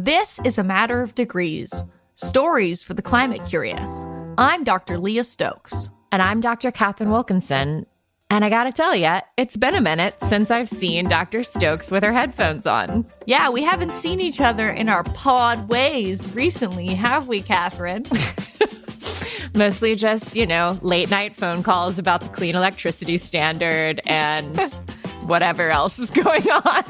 This is A Matter of Degrees, stories for the climate curious. I'm Dr. Leah Stokes. And I'm Dr. Catherine Wilkinson. And I gotta tell you, it's been a minute since I've seen Dr. Stokes with her headphones on. Yeah, we haven't seen each other in our pod ways recently, have we, Catherine? Mostly just, late night phone calls about the clean electricity standard and whatever else is going on.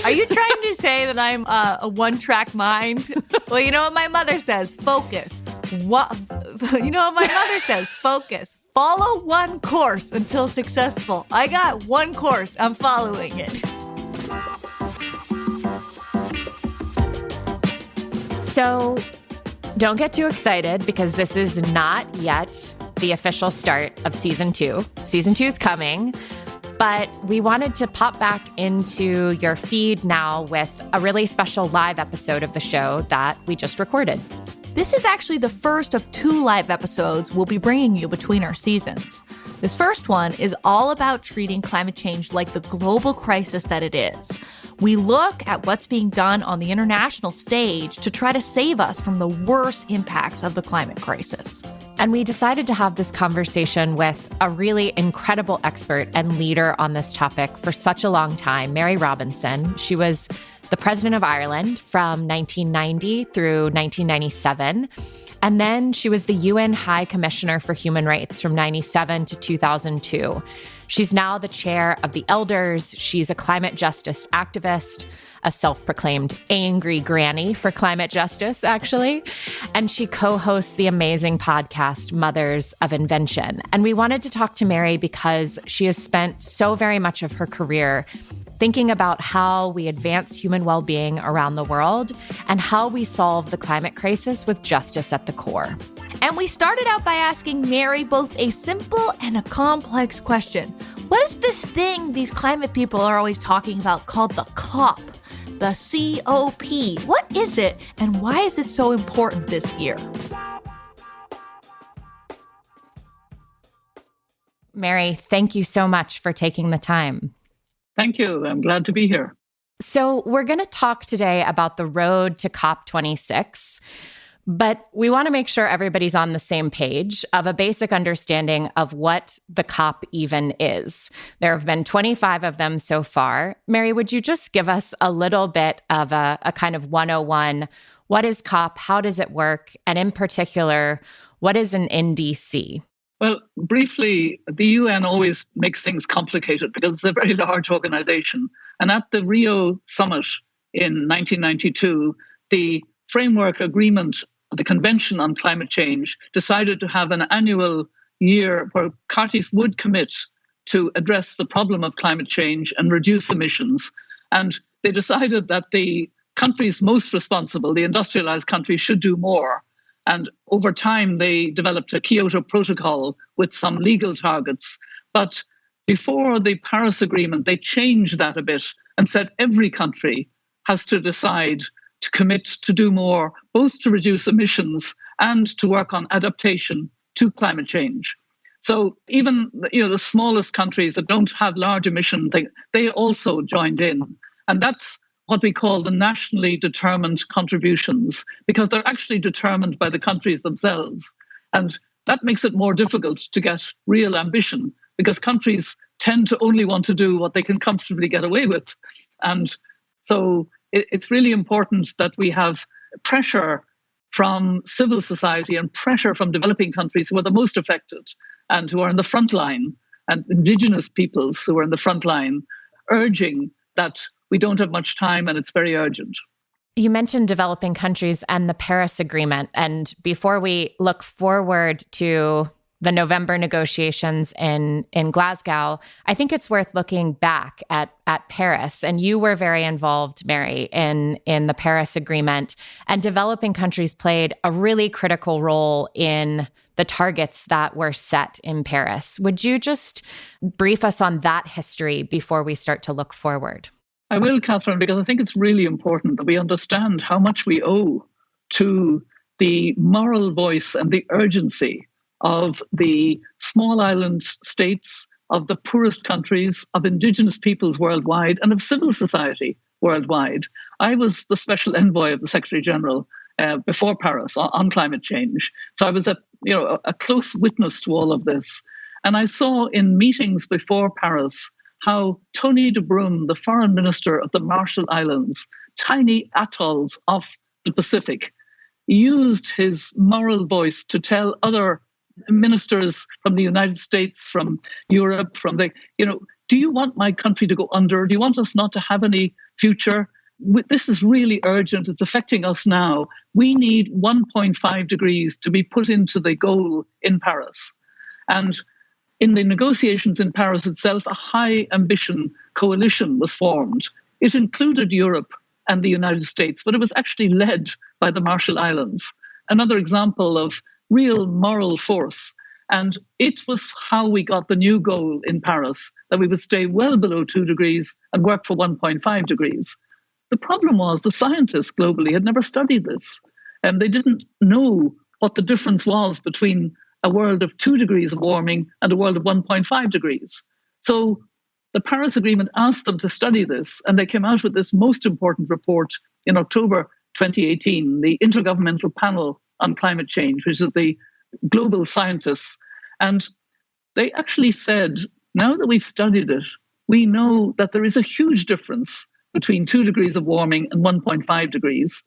Are you trying to say that I'm a one-track mind? Well, you know what my mother says? Focus. You know what my mother says? Focus. Follow one course until successful. I got one course. I'm following it. So don't get too excited because this is not yet the official start of season 2. Season 2 is coming. But we wanted to pop back into your feed now with a really special live episode of the show that we just recorded. This is actually the first of 2 live episodes we'll be bringing you between our seasons. This first one is all about treating climate change like the global crisis that it is. We look at what's being done on the international stage to try to save us from the worst impacts of the climate crisis. And we decided to have this conversation with a really incredible expert and leader on this topic for such a long time, Mary Robinson. She was the president of Ireland from 1990 through 1997. And then she was the UN High Commissioner for Human Rights from 97 to 2002. She's now the chair of the Elders. She's a climate justice activist, a self-proclaimed angry granny for climate justice, actually. And she co-hosts the amazing podcast, Mothers of Invention. And we wanted to talk to Mary because she has spent so very much of her career thinking about how we advance human well-being around the world and how we solve the climate crisis with justice at the core. And we started out by asking Mary both a simple and a complex question. What is this thing these climate people are always talking about called the COP? The COP. What is it and why is it so important this year? Mary, thank you so much for taking the time. Thank you. I'm glad to be here. So we're going to talk today about the road to COP26, but we want to make sure everybody's on the same page of a basic understanding of what the COP even is. There have been 25 of them so far. Mary, would you just give us a little bit of a kind of 101? What is COP? How does it work? And in particular, what is an NDC? Well, briefly, the UN always makes things complicated because it's a very large organization. And at the Rio summit in 1992, the framework agreement, the Convention on Climate Change, decided to have an annual year where parties would commit to address the problem of climate change and reduce emissions. And they decided that the countries most responsible, the industrialized countries, should do more. And over time, they developed a Kyoto Protocol with some legal targets. But before the Paris Agreement, they changed that a bit and said every country has to decide to commit to do more, both to reduce emissions and to work on adaptation to climate change. So even the smallest countries that don't have large emission, they also joined in. And that's what we call the nationally determined contributions, because they're actually determined by the countries themselves. And that makes it more difficult to get real ambition, because countries tend to only want to do what they can comfortably get away with. And so it's really important that we have pressure from civil society and pressure from developing countries who are the most affected and who are in the front line, and indigenous peoples who are in the front line, urging that we don't have much time and it's very urgent. You mentioned developing countries and the Paris Agreement. And before we look forward to the November negotiations in Glasgow, I think it's worth looking back at Paris. And you were very involved, Mary, in the Paris Agreement. And developing countries played a really critical role in the targets that were set in Paris. Would you just brief us on that history before we start to look forward? I will, Catherine, because I think it's really important that we understand how much we owe to the moral voice and the urgency of the small island states, of the poorest countries, of indigenous peoples worldwide, and of civil society worldwide. I was the special envoy of the Secretary General before Paris on climate change. So I was a close witness to all of this. And I saw in meetings before Paris how Tony de Bruyn, the foreign minister of the Marshall Islands, tiny atolls off the Pacific, used his moral voice to tell other ministers from the United States, from Europe, do you want my country to go under? Do you want us not to have any future? This is really urgent. It's affecting us now. We need 1.5 degrees to be put into the goal in Paris. And in the negotiations in Paris itself, a high ambition coalition was formed. It included Europe and the United States, but it was actually led by the Marshall Islands. Another example of real moral force. And it was how we got the new goal in Paris, that we would stay well below 2 degrees and work for 1.5 degrees. The problem was the scientists globally had never studied this. And they didn't know what the difference was between a world of 2 degrees of warming and a world of 1.5 degrees. So the Paris Agreement asked them to study this, and they came out with this most important report in October 2018, the Intergovernmental Panel on Climate Change, which is the global scientists. And they actually said, now that we've studied it, we know that there is a huge difference between 2 degrees of warming and 1.5 degrees.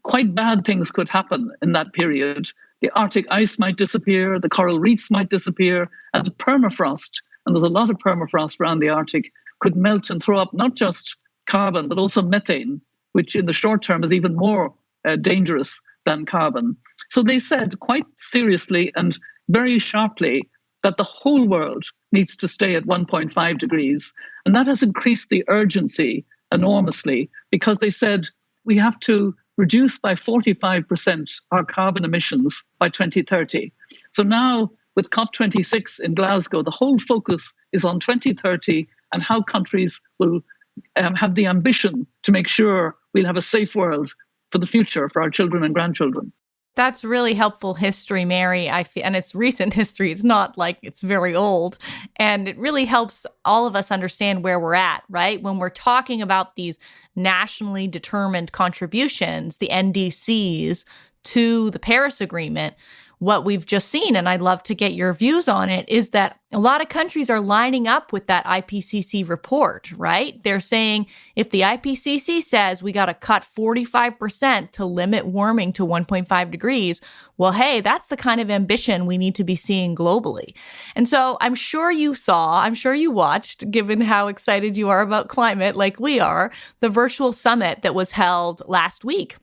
Quite bad things could happen in that period. The Arctic ice might disappear, the coral reefs might disappear, and the permafrost, and there's a lot of permafrost around the Arctic, could melt and throw up not just carbon, but also methane, which in the short term is even more dangerous than carbon. So they said quite seriously and very sharply that the whole world needs to stay at 1.5 degrees. And that has increased the urgency enormously, because they said we have to reduce by 45% our carbon emissions by 2030. So now with COP26 in Glasgow, the whole focus is on 2030 and how countries will have the ambition to make sure we'll have a safe world for the future for our children and grandchildren. That's really helpful history, Mary. And it's recent history. It's not like it's very old. And it really helps all of us understand where we're at, right? When we're talking about these nationally determined contributions, the NDCs, to the Paris Agreement, what we've just seen, and I'd love to get your views on it, is that a lot of countries are lining up with that IPCC report, right? They're saying if the IPCC says we got to cut 45% to limit warming to 1.5 degrees, well, hey, that's the kind of ambition we need to be seeing globally. And so I'm sure you watched, given how excited you are about climate like we are, the virtual summit that was held last week,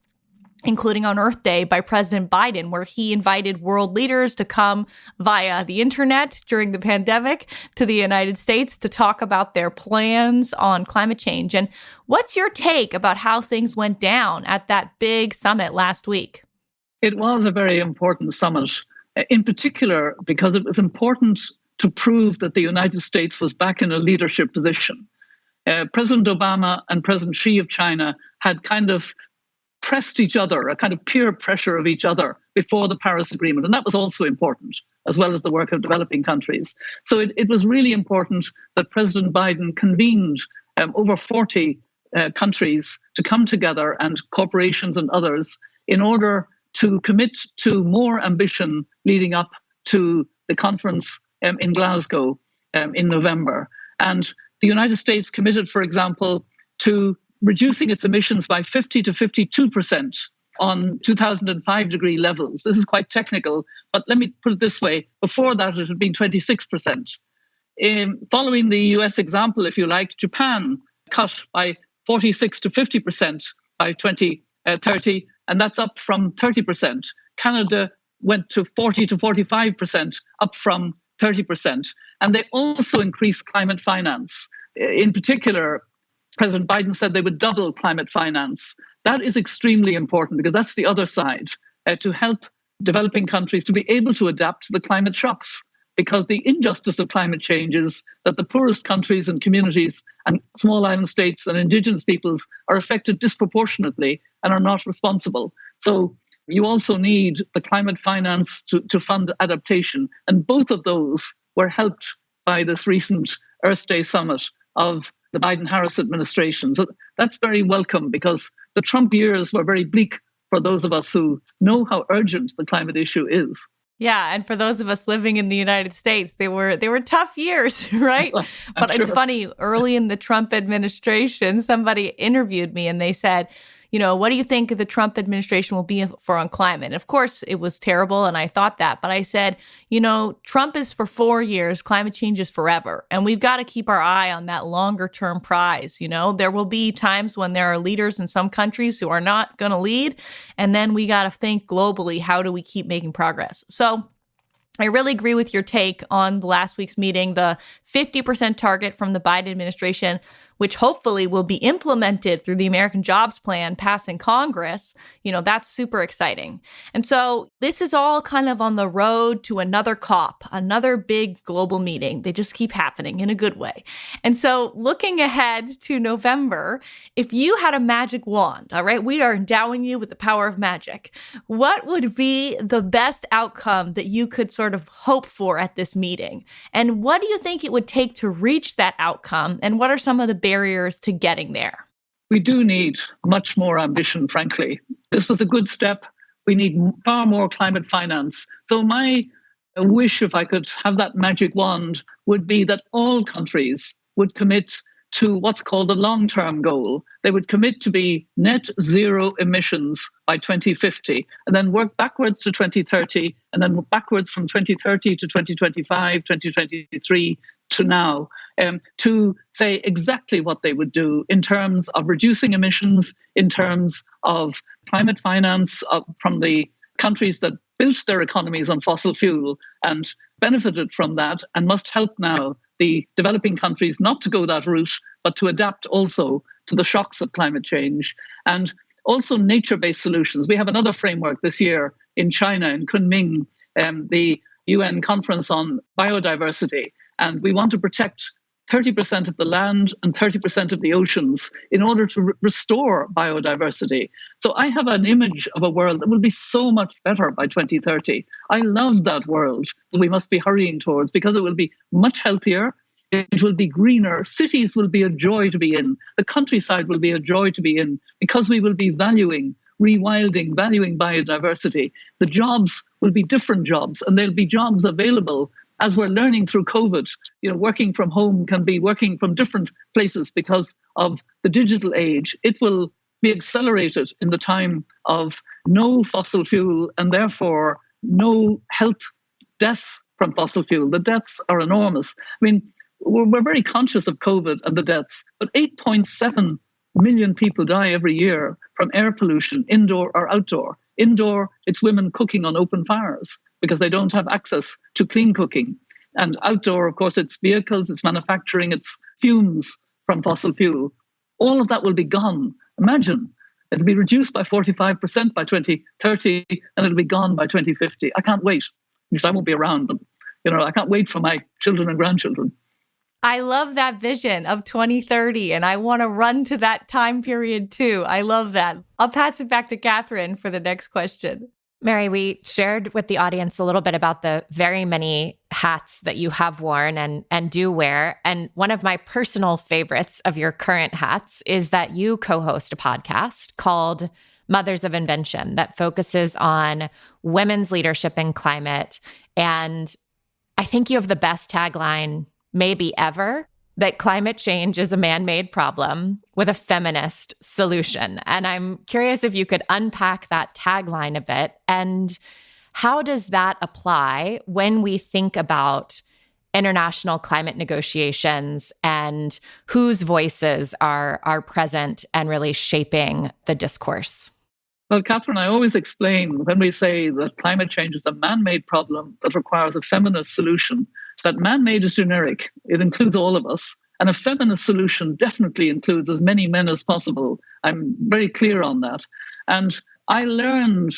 including on Earth Day, by President Biden, where he invited world leaders to come via the internet during the pandemic to the United States to talk about their plans on climate change. And what's your take about how things went down at that big summit last week? It was a very important summit, in particular because it was important to prove that the United States was back in a leadership position. President Obama and President Xi of China had kind of pressed each other, a kind of peer pressure of each other before the Paris Agreement. And that was also important, as well as the work of developing countries. So it was really important that President Biden convened over 40 countries to come together, and corporations and others, in order to commit to more ambition leading up to the conference in Glasgow in November. And the United States committed, for example, to reducing its emissions by 50 to 52% on 2005 degree levels. This is quite technical, but let me put it this way. Before that, it had been 26%. Following the US example, if you like, Japan cut by 46 to 50% by 2030, and that's up from 30%. Canada went to 40 to 45%, up from 30%. And they also increased climate finance. In particular, President Biden said they would double climate finance. That is extremely important, because that's the other side, to help developing countries to be able to adapt to the climate shocks. Because the injustice of climate change is that the poorest countries and communities and small island states and indigenous peoples are affected disproportionately and are not responsible. So you also need the climate finance to fund adaptation. And both of those were helped by this recent Earth Day summit of the Biden-Harris administration. So that's very welcome, because the Trump years were very bleak for those of us who know how urgent the climate issue is. Yeah, and for those of us living in the United States, they were tough years, right? But sure. It's funny, early in the Trump administration, somebody interviewed me and they said, what do you think the Trump administration will be for on climate? And of course, it was terrible, and I thought that. But I said, Trump is for 4 years, climate change is forever. And we've got to keep our eye on that longer term prize. There will be times when there are leaders in some countries who are not going to lead. And then we got to think globally, how do we keep making progress? So I really agree with your take on the last week's meeting, the 50% target from the Biden administration, which hopefully will be implemented through the American Jobs Plan passing Congress. That's super exciting. And so this is all kind of on the road to another COP, another big global meeting. They just keep happening in a good way. And so looking ahead to November, if you had a magic wand, all right, we are endowing you with the power of magic. What would be the best outcome that you could sort of hope for at this meeting? And what do you think it would take to reach that outcome? And what are some of the barriers to getting there? We do need much more ambition, frankly. This was a good step. We need far more climate finance. So my wish, if I could have that magic wand, would be that all countries would commit to what's called a long-term goal. They would commit to be net zero emissions by 2050, and then work backwards to 2030, and then backwards from 2030 to 2025, 2023 to now, to say exactly what they would do in terms of reducing emissions, in terms of climate finance from the countries that built their economies on fossil fuel and benefited from that, and must help now the developing countries not to go that route, but to adapt also to the shocks of climate change. And also nature-based solutions. We have another framework this year in China, in Kunming, the UN conference on biodiversity. And we want to protect 30% of the land and 30% of the oceans in order to restore biodiversity. So I have an image of a world that will be so much better by 2030. I love that world that we must be hurrying towards, because it will be much healthier. It will be greener. Cities will be a joy to be in. The countryside will be a joy to be in, because we will be valuing rewilding, valuing biodiversity. The jobs will be different jobs, and there'll be jobs available. As we're learning through COVID, working from home can be working from different places because of the digital age. It will be accelerated in the time of no fossil fuel, and therefore no health deaths from fossil fuel. The deaths are enormous. I mean, we're very conscious of COVID and the deaths, but 8.7 million people die every year from air pollution, indoor or outdoor. Indoor, it's women cooking on open fires because they don't have access to clean cooking. And outdoor, of course, it's vehicles, it's manufacturing, it's fumes from fossil fuel. All of that will be gone. Imagine, it'll be reduced by 45% by 2030, and it'll be gone by 2050. I can't wait. At least I won't be around, but I can't wait for my children and grandchildren. I love that vision of 2030, and I want to run to that time period too. I love that. I'll pass it back to Catherine for the next question. Mary, we shared with the audience a little bit about the very many hats that you have worn and do wear. And one of my personal favorites of your current hats is that you co-host a podcast called Mothers of Invention that focuses on women's leadership in climate. And I think you have the best tagline maybe ever, that climate change is a man-made problem with a feminist solution. And I'm curious if you could unpack that tagline a bit. And how does that apply when we think about international climate negotiations and whose voices are present and really shaping the discourse? Well, Catherine, I always explain when we say that climate change is a man-made problem that requires a feminist solution, that man-made is generic. It includes all of us. And a feminist solution definitely includes as many men as possible. I'm very clear on that. And I learned,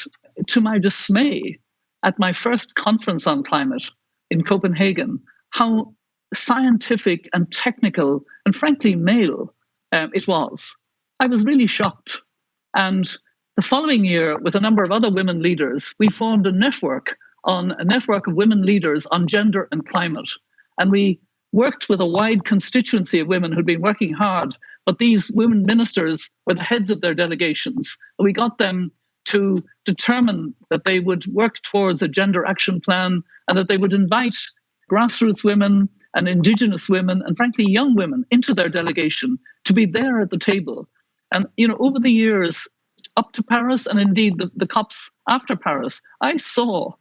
to my dismay, at my first conference on climate in Copenhagen, how scientific and technical and frankly male it was. I was really shocked. And the following year, with a number of other women leaders, we formed a network of women leaders on gender and climate. And we worked with a wide constituency of women who'd been working hard, but these women ministers were the heads of their delegations. We got them to determine that they would work towards a gender action plan and that they would invite grassroots women and indigenous women and frankly young women into their delegation to be there at the table. And over the years up to Paris and indeed the COPs after Paris, I saw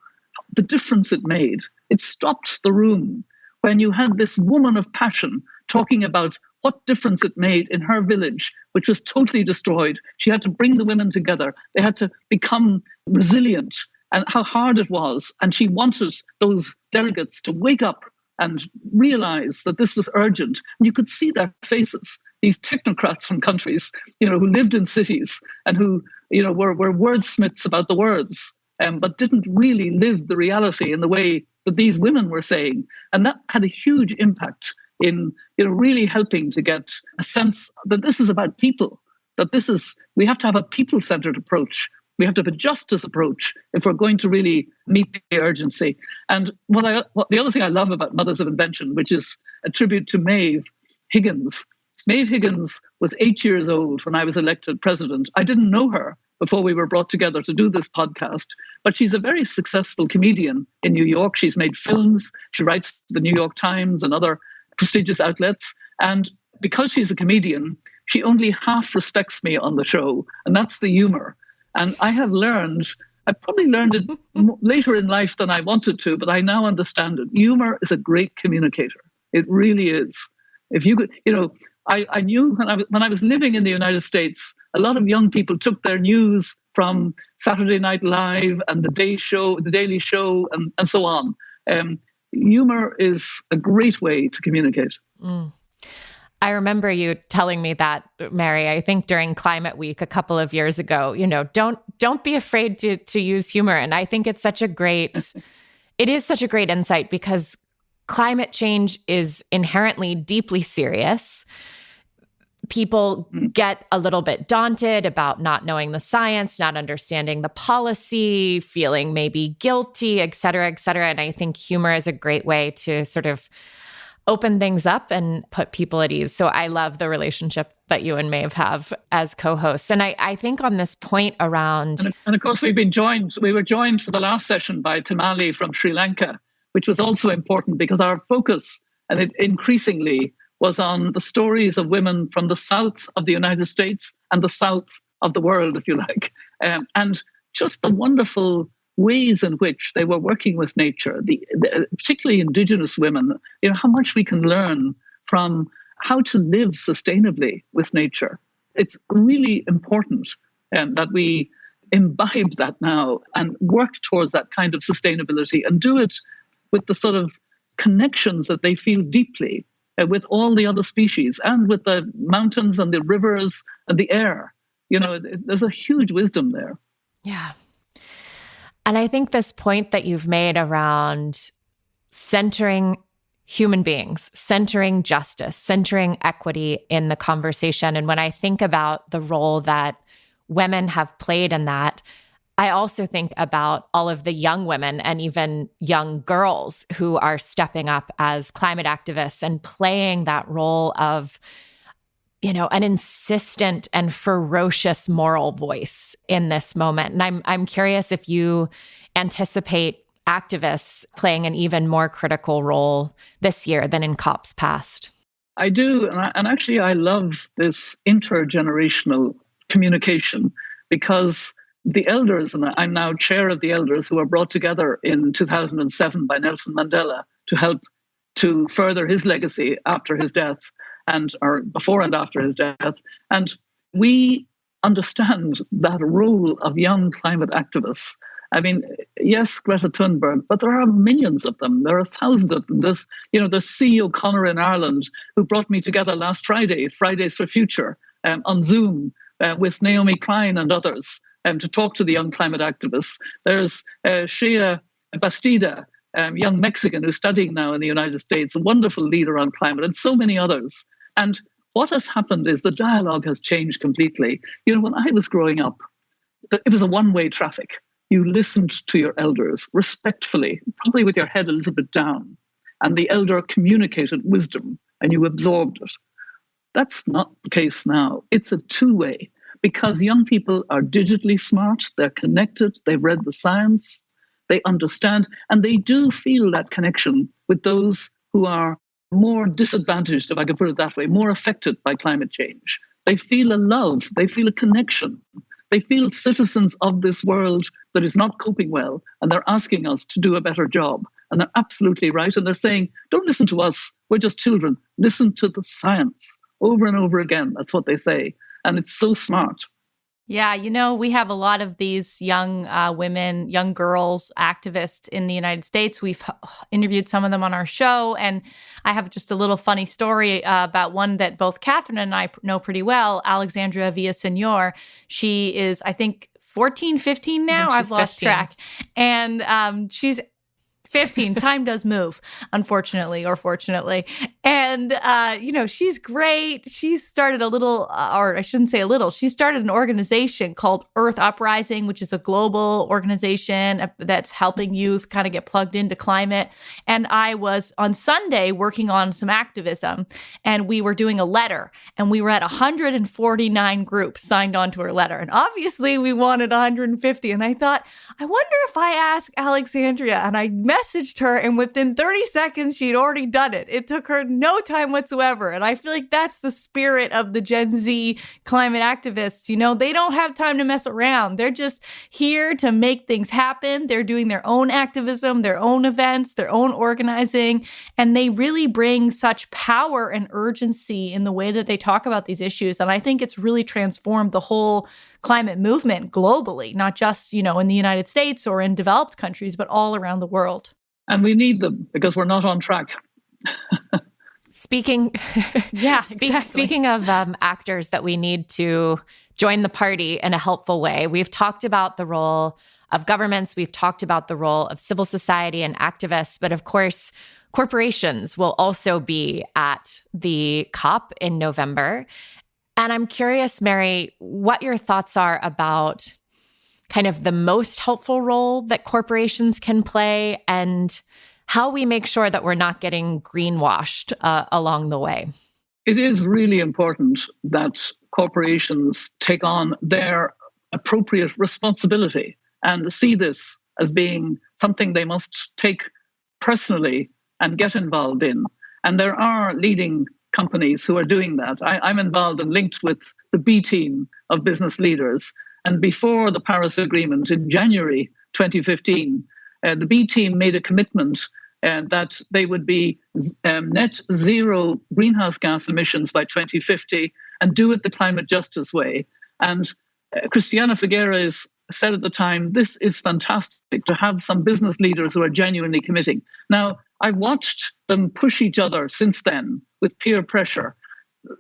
the difference it made. It stopped the room when you had this woman of passion talking about what difference it made in her village, which was totally destroyed. She had to bring the women together. They had to become resilient, and how hard it was. And she wanted those delegates to wake up and realize that this was urgent. And you could see their faces, these technocrats from countries, who lived in cities and who, were wordsmiths about the words, but didn't really live the reality in the way that these women were saying. And that had a huge impact in, really helping to get a sense that this is about people, that we have to have a people-centered approach. We have to have a justice approach if we're going to really meet the urgency. And the other thing I love about Mothers of Invention, which is a tribute to Maeve Higgins. Maeve Higgins was 8 years old when I was elected president. I didn't know her before we were brought together to do this podcast, but she's a very successful comedian in New York. She's made films. She writes for the New York Times and other prestigious outlets. And because she's a comedian, she only half respects me on the show, and that's the humor. And I probably learned it later in life than I wanted to, but I now understand it. Humor is a great communicator. It really is. If you could, I knew when I was living in the United States, a lot of young people took their news from Saturday Night Live and the Daily Show, and so on. Humor is a great way to communicate. Mm. I remember you telling me that, Mary, I think during Climate Week a couple of years ago, don't be afraid to use humor. And I think it is such a great insight, because climate change is inherently deeply serious. People get a little bit daunted about not knowing the science, not understanding the policy, feeling maybe guilty, et cetera, et cetera. And I think humor is a great way to sort of open things up and put people at ease. So I love the relationship that you and Maeve have as co-hosts. And I think on this point around... And of course, we were joined for the last session by Tamali from Sri Lanka, which was also important because our focus, and it increasingly, was on the stories of women from the south of the United States and the south of the world, if you like. And just the wonderful ways in which they were working with nature, particularly Indigenous women, how much we can learn from how to live sustainably with nature. It's really important that we imbibe that now and work towards that kind of sustainability and do it with the sort of connections that they feel deeply with all the other species and with the mountains and the rivers and the air. There's a huge wisdom there. Yeah. And I think this point that you've made around centering human beings, centering justice, centering equity in the conversation. And when I think about the role that women have played in that, I also think about all of the young women and even young girls who are stepping up as climate activists and playing that role of, an insistent and ferocious moral voice in this moment. And I'm curious if you anticipate activists playing an even more critical role this year than in COPs past. I do. And actually, I love this intergenerational communication because the elders, and I'm now chair of the elders who were brought together in 2007 by Nelson Mandela to help to further his legacy after his death or before and after his death. And we understand that role of young climate activists. I mean, yes, Greta Thunberg, but there are millions of them. There are thousands of them. There's C. O'Connor in Ireland who brought me together last Friday, Fridays for Future, on Zoom with Naomi Klein and others to talk to the young climate activists. There's Shea Bastida, young Mexican who's studying now in the United States, a wonderful leader on climate, and so many others. And what has happened is the dialogue has changed completely. When I was growing up, it was a one-way traffic. You listened to your elders respectfully, probably with your head a little bit down. and the elder communicated wisdom and you absorbed it. That's not the case now. It's a two-way, because young people are digitally smart, they're connected, they've read the science, they understand, and they do feel that connection with those who are more disadvantaged, if I could put it that way, more affected by climate change. They feel a love, they feel a connection. They feel citizens of this world that is not coping well, and they're asking us to do a better job. And they're absolutely right. And they're saying, don't listen to us, we're just children. Listen to the science. Over and over again, that's what they say. And it's so smart. Yeah, we have a lot of these young women, young girls, activists in the United States. We've interviewed some of them on our show. And I have just a little funny story about one that both Catherine and I know pretty well, Alexandria Villaseñor. She is, I think, 14, 15 now. I've lost 15. track. And she's 15. Time does move, unfortunately or fortunately. And, she's great. She started she started an organization called Earth Uprising, which is a global organization that's helping youth kind of get plugged into climate. And I was on Sunday working on some activism, and we were doing a letter, and we were at 149 groups signed on to her letter. And obviously we wanted 150. And I thought, I wonder if I ask Alexandria, and I messaged her, and within 30 seconds, she'd already done it. It took her no time whatsoever. And I feel like that's the spirit of the Gen Z climate activists. They don't have time to mess around. They're just here to make things happen. They're doing their own activism, their own events, their own organizing. And they really bring such power and urgency in the way that they talk about these issues. And I think it's really transformed the whole climate movement globally, not just, in the United States or in developed countries, but all around the world. And we need them because we're not on track. Speaking of actors that we need to join the party in a helpful way, we've talked about the role of governments, we've talked about the role of civil society and activists, but of course, corporations will also be at the COP in November. And I'm curious, Mary, what your thoughts are about kind of the most helpful role that corporations can play and how we make sure that we're not getting greenwashed along the way. It is really important that corporations take on their appropriate responsibility and see this as being something they must take personally and get involved in. And there are leading companies who are doing that. I'm involved and linked with the B team of business leaders. And before the Paris Agreement in January 2015, the B team made a commitment that they would be net zero greenhouse gas emissions by 2050 and do it the climate justice way. And Christiana Figueres said at the time, this is fantastic to have some business leaders who are genuinely committing. Now, I've watched them push each other since then with peer pressure.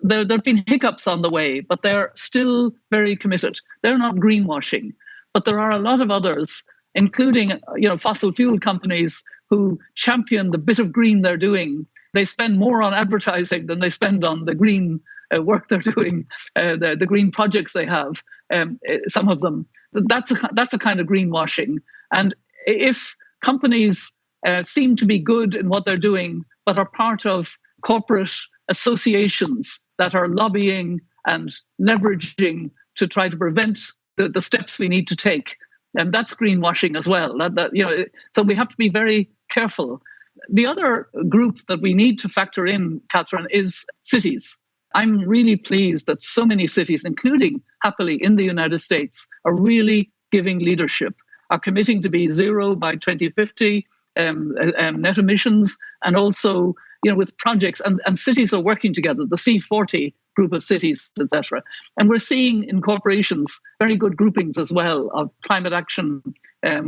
There have been hiccups on the way, but they're still very committed. They're not greenwashing, but there are a lot of others, including fossil fuel companies who champion the bit of green they're doing. They spend more on advertising than they spend on the green work they're doing, the green projects they have. Some of them. That's a kind of greenwashing. And if companies seem to be good in what they're doing, but are part of corporate associations that are lobbying and leveraging to try to prevent the steps we need to take, and that's greenwashing as well. So we have to be very careful. The other group that we need to factor in, Catherine, is cities. I'm really pleased that so many cities, including happily in the United States, are really giving leadership, are committing to be zero by 2050 net emissions, and also with projects, and cities are working together, the C40 group of cities, etc. And we're seeing in corporations very good groupings as well of climate action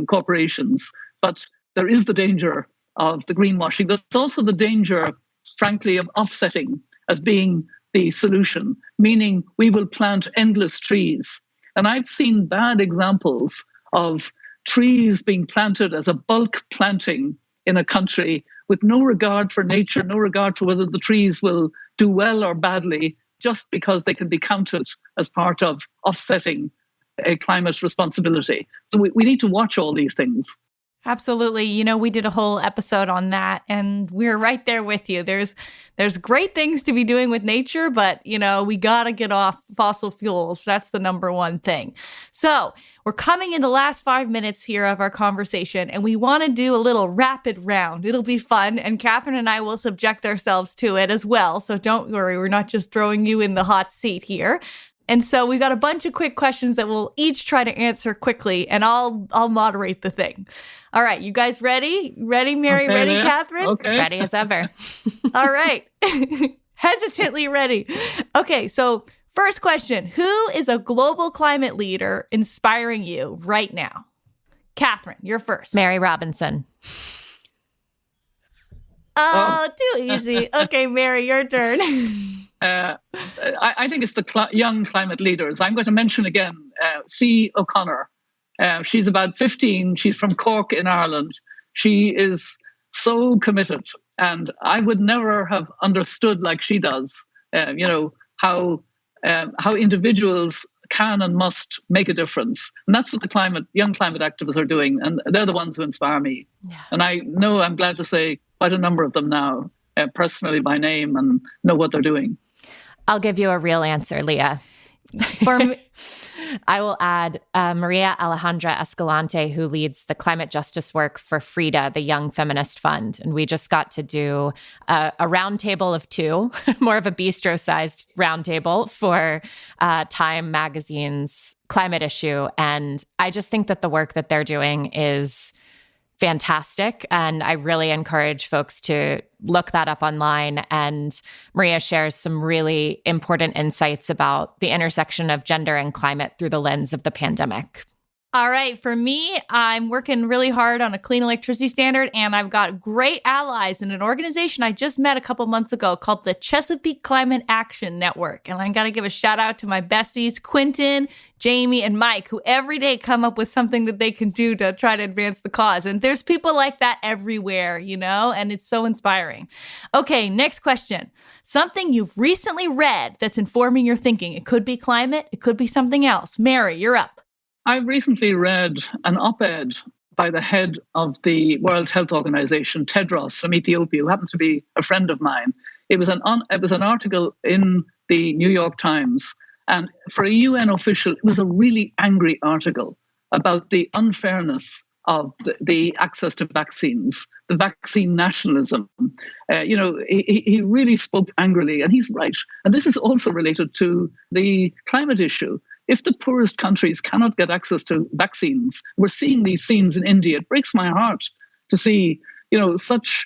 corporations. But there is the danger of the greenwashing. There's also the danger, frankly, of offsetting as being the solution, meaning we will plant endless trees. And I've seen bad examples of trees being planted as a bulk planting in a country with no regard for nature, no regard for whether the trees will do well or badly, just because they can be counted as part of offsetting a climate responsibility. So we need to watch all these things. Absolutely. You know, we did a whole episode on that, and we're right there with you. There's great things to be doing with nature, but, you know, we got to get off fossil fuels. That's the number one thing. So we're coming in the last 5 minutes here of our conversation, and we want to do a little rapid round. It'll be fun, and Catherine and I will subject ourselves to it as well. So don't worry, we're not just throwing you in the hot seat here. And so we've got a bunch of quick questions that we'll each try to answer quickly, and I'll moderate the thing. All right, you guys ready? Ready, Mary? Okay, ready, Catherine? Okay. Ready as ever. All right. Hesitantly ready. Okay, so first question. Who is a global climate leader inspiring you right now? Catherine, you're first. Mary Robinson. Oh, too easy. Okay, Mary, your turn. I think it's the young climate leaders. I'm going to mention again C. O'Connor. She's about 15. She's from Cork in Ireland. She is so committed, and I would never have understood like she does, how individuals can and must make a difference. And that's what the young climate activists are doing, and they're the ones who inspire me. Yeah. And I know, I'm glad to say, quite a number of them now, personally by name, and know what they're doing. I'll give you a real answer, Leah. For me, I will add Maria Alejandra Escalante, who leads the climate justice work for Frida, the Young Feminist Fund. And we just got to do a roundtable of two, more of a bistro-sized roundtable for Time Magazine's climate issue. And I just think that the work that they're doing is fantastic. And I really encourage folks to look that up online. And Maria shares some really important insights about the intersection of gender and climate through the lens of the pandemic. All right. For me, I'm working really hard on a clean electricity standard, and I've got great allies in an organization I just met a couple months ago called the Chesapeake Climate Action Network. And I got to give a shout out to my besties, Quentin, Jamie, and Mike, who every day come up with something that they can do to try to advance the cause. And there's people like that everywhere, you know, and it's so inspiring. Okay, next question. Something you've recently read that's informing your thinking. It could be climate. It could be something else. Mary, you're up. I recently read an op-ed by the head of the World Health Organization, Tedros, from Ethiopia, who happens to be a friend of mine. It was an article in the New York Times, and for a UN official, it was a really angry article about the unfairness of the access to vaccines, the vaccine nationalism. He really spoke angrily, and he's right. And this is also related to the climate issue. If the poorest countries cannot get access to vaccines, we're seeing these scenes in India. It breaks my heart to see, such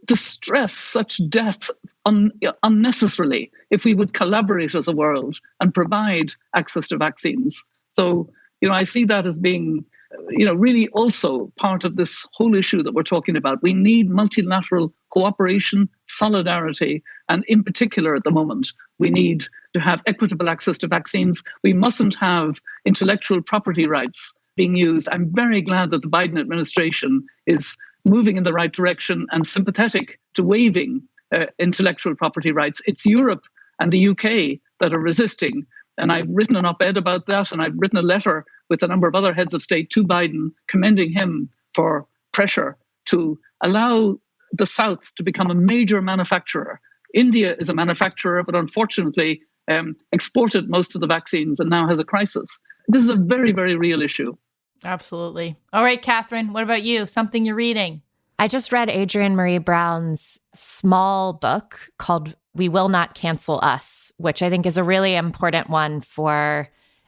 distress, such death unnecessarily, if we would collaborate as a world and provide access to vaccines. So, I see that as being, really also part of this whole issue that we're talking about. We need multilateral cooperation, solidarity, and in particular at the moment, we need to have equitable access to vaccines. We mustn't have intellectual property rights being used. I'm very glad that the Biden administration is moving in the right direction and sympathetic to waiving intellectual property rights. It's Europe and the UK that are resisting. And I've written an op-ed about that, and I've written a letter with a number of other heads of state to Biden, commending him for pressure to allow the South to become a major manufacturer. India is a manufacturer, but unfortunately exported most of the vaccines and now has a crisis. This is a very, very real issue. Absolutely. All right, Catherine, what about you? Something you're reading? I just read Adrienne Marie Brown's small book called We Will Not Cancel Us, which I think is a really important one for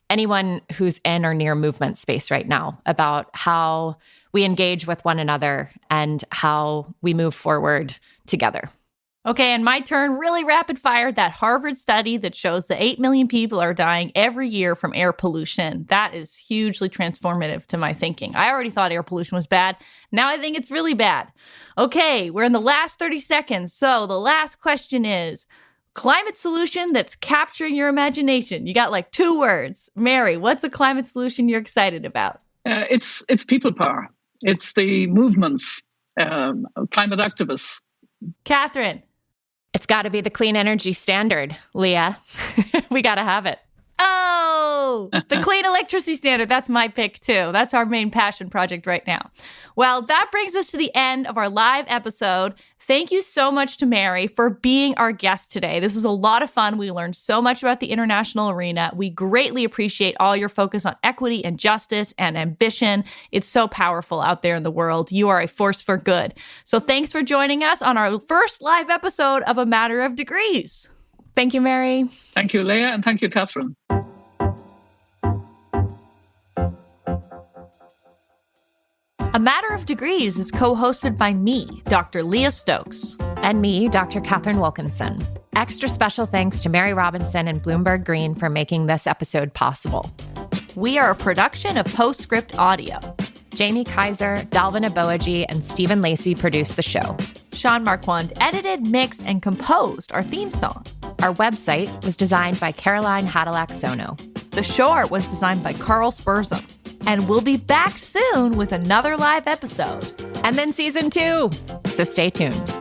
anyone who's in or near movement space right now, about how we engage with one another and how we move forward together. Okay, and my turn, really rapid fire, that Harvard study that shows that 8 million people are dying every year from air pollution. That is hugely transformative to my thinking. I already thought air pollution was bad. Now I think it's really bad. Okay, we're in the last 30 seconds. So the last question is, climate solution that's capturing your imagination. You got like 2 words. Mary, what's a climate solution you're excited about? It's people power. It's the movements, climate activists. Catherine. It's got to be the clean energy standard, Leah. We got to have it. Oh, the clean electricity standard. That's my pick, too. That's our main passion project right now. Well, that brings us to the end of our live episode. Thank you so much to Mary for being our guest today. This was a lot of fun. We learned so much about the international arena. We greatly appreciate all your focus on equity and justice and ambition. It's so powerful out there in the world. You are a force for good. So thanks for joining us on our first live episode of A Matter of Degrees. Thank you, Mary. Thank you, Leah, and thank you, Catherine. A Matter of Degrees is co-hosted by me, Dr. Leah Stokes. And me, Dr. Catherine Wilkinson. Extra special thanks to Mary Robinson and Bloomberg Green for making this episode possible. We are a production of Postscript Audio. Jamie Kaiser, Dalvin Aboaji, and Stephen Lacey produced the show. Sean Marquand edited, mixed, and composed our theme song. Our website was designed by Caroline Hadalac-Sono. The show art was designed by Carl Spurzum. And we'll be back soon with another live episode. And then season 2. So stay tuned.